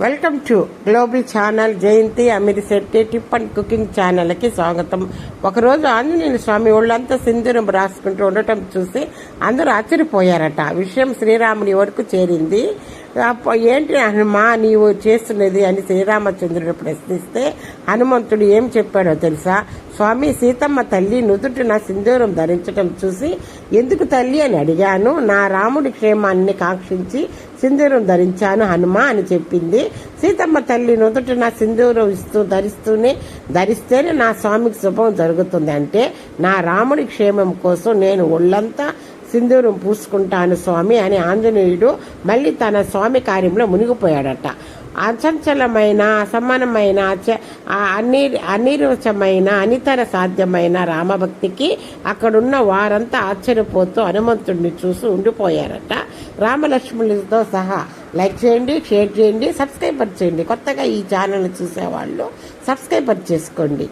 Welcome to global channel Jayanti Amir Shetty tip and cooking ఛానల్కి స్వాగతం. ఒకరోజు ఆంజనేయ స్వామి ఒళ్ళంతా సింధూరం రాసుకుంటూ ఉండటం చూసి అందరూ ఆశ్చర్యపోయారట. ఆ విషయం శ్రీరాముని వరకు చేరింది. ఏంటి హనుమా నీవు చేస్తున్నది అని శ్రీరామచంద్రుడు ప్రశ్నిస్తే హనుమంతుడు ఏం చెప్పాడో తెలుసా? స్వామి, సీతమ్మ తల్లి నుదుటిన సింధూరం ధరించడం చూసి ఎందుకు తల్లి అని అడిగాను. నా రాముడి క్షేమాన్ని కాంక్షించి సింధూరం ధరించాను హనుమ అని చెప్పింది. సీతమ్మ తల్లి నుదుటిన సింధూరం ధరిస్తేనే నా స్వామికి శుభం జరుగుతుంది. అంటే నా రాముడి క్షేమం కోసం నేను ఒళ్ళంతా సింధూరం పూసుకుంటాను స్వామి అని ఆంజనేయుడు మళ్ళీ తన స్వామి కార్యంలో మునిగిపోయాడట. అచంచలమైన, అసమానమైన, అనిరుచమైన, అనితర సాధ్యమైన రామభక్తికి అక్కడున్న వారంతా ఆశ్చర్యపోతూ హనుమంతుడిని చూసి ఉండిపోయారట. రామలక్ష్మణులతో సహా లైక్ చేయండి, షేర్ చేయండి, సబ్స్క్రైబర్ చేయండి. కొత్తగా ఈ ఛానల్ చూసేవాళ్ళు సబ్స్క్రైబర్ చేసుకోండి.